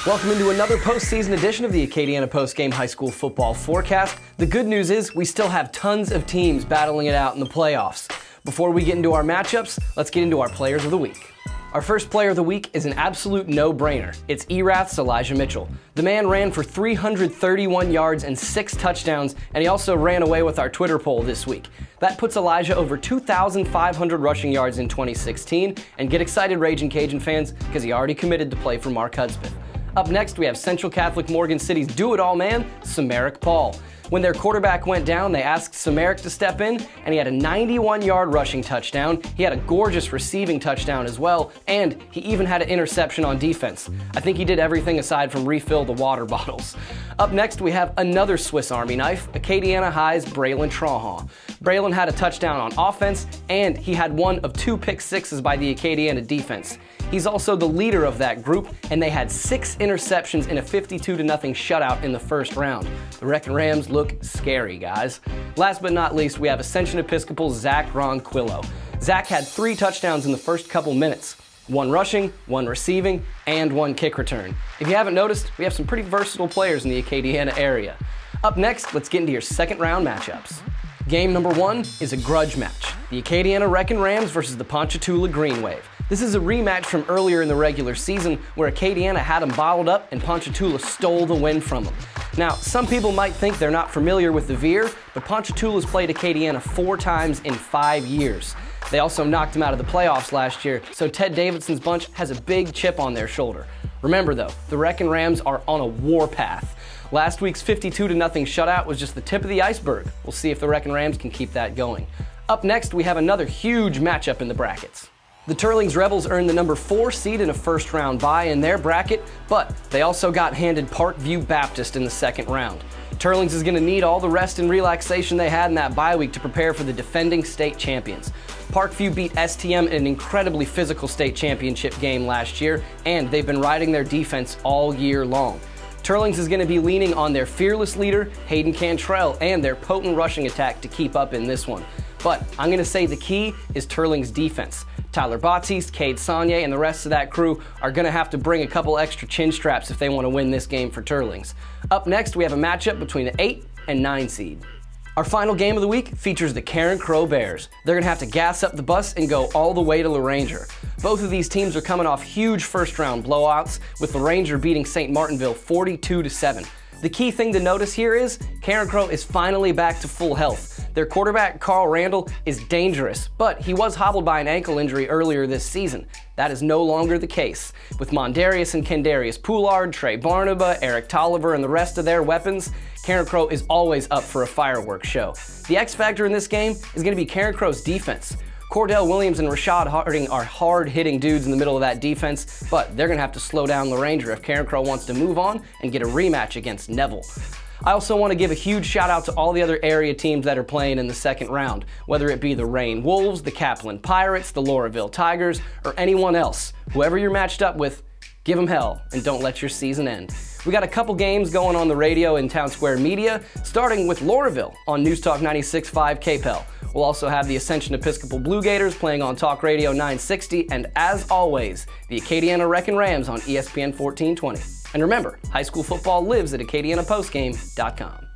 Welcome into another postseason edition of the Acadiana Postgame High School Football Forecast. The good news is we still have tons of teams battling it out in the playoffs. Before we get into our matchups, let's get into our players of the week. Our first player of the week is an absolute no-brainer. It's Erath's Elijah Mitchell. The man ran for 331 yards and 6 touchdowns, and he also ran away with our Twitter poll this week. That puts Elijah over 2,500 rushing yards in 2016, and get excited, Ragin' Cajun fans, because he already committed to play for Mark Hudspeth. Up next, we have Central Catholic Morgan City's do-it-all man, Samaric Paul. When their quarterback went down, they asked Samaric to step in, and he had a 91-yard rushing touchdown. He had a gorgeous receiving touchdown as well, and he even had an interception on defense. I think he did everything aside from refill the water bottles. Up next, we have another Swiss Army knife, Acadiana High's Braylon Trahan. Braylon had a touchdown on offense, and he had one of 2 pick sixes by the Acadiana defense. He's also the leader of that group, and they had 6 interceptions in a 52-0 shutout in the first round. The Wreckin' Rams look scary, guys. Last but not least, we have Ascension Episcopal's Zach Ronquillo. Zach had 3 touchdowns in the first couple minutes. 1 rushing, 1 receiving, and 1 kick return. If you haven't noticed, we have some pretty versatile players in the Acadiana area. Up next, let's get into your second round matchups. Game number 1 is a grudge match. The Acadiana Wreckin' Rams versus the Ponchatoula Green Wave. This is a rematch from earlier in the regular season where Acadiana had them bottled up and Ponchatoula stole the win from them. Now, some people might think they're not familiar with the Veer, but Ponchatoula's played Acadiana 4 times in 5 years. They also knocked them out of the playoffs last year, so Ted Davidson's bunch has a big chip on their shoulder. Remember though, the Wreckin' Rams are on a warpath. Last week's 52-0 shutout was just the tip of the iceberg. We'll see if the Wreckin' Rams can keep that going. Up next, we have another huge matchup in the brackets. The Teurlings Rebels earned the number 4 seed in a first-round bye in their bracket, but they also got handed Parkview Baptist in the second round. Teurlings is going to need all the rest and relaxation they had in that bye week to prepare for the defending state champions. Parkview beat STM in an incredibly physical state championship game last year, and they've been riding their defense all year long. Teurlings is going to be leaning on their fearless leader, Hayden Cantrell, and their potent rushing attack to keep up in this one. But I'm going to say the key is Teurlings' defense. Tyler Batiste, Cade Saunier, and the rest of that crew are going to have to bring a couple extra chin straps if they want to win this game for Teurlings. Up next, we have a matchup between the 8 and 9 seed. Our final game of the week features the Carencro Bears. They're going to have to gas up the bus and go all the way to Loranger. Both of these teams are coming off huge first-round blowouts, with Loranger beating St. Martinville 42-7. The key thing to notice here is Carencro is finally back to full health. Their quarterback, Carl Randall, is dangerous, but he was hobbled by an ankle injury earlier this season. That is no longer the case. With Mondarius and Kendarius Poulard, Trey Barnaba, Eric Tolliver, and the rest of their weapons, Carencro is always up for a fireworks show. The X factor in this game is going to be Carencro's defense. Cordell Williams and Rashad Harding are hard-hitting dudes in the middle of that defense, but they're going to have to slow down Loranger if Carencro wants to move on and get a rematch against Neville. I also want to give a huge shout out to all the other area teams that are playing in the second round, whether it be the Rain Wolves, the Kaplan Pirates, the Lauraville Tigers, or anyone else. Whoever you're matched up with, give them hell and don't let your season end. We got a couple games going on the radio in Town Square Media, starting with Lauraville on News Talk 96.5 KPEL. We'll also have the Ascension Episcopal Blue Gators playing on Talk Radio 960, and as always, the Acadiana Wreckin' Rams on ESPN 1420. And remember, high school football lives at AcadianaPostgame.com.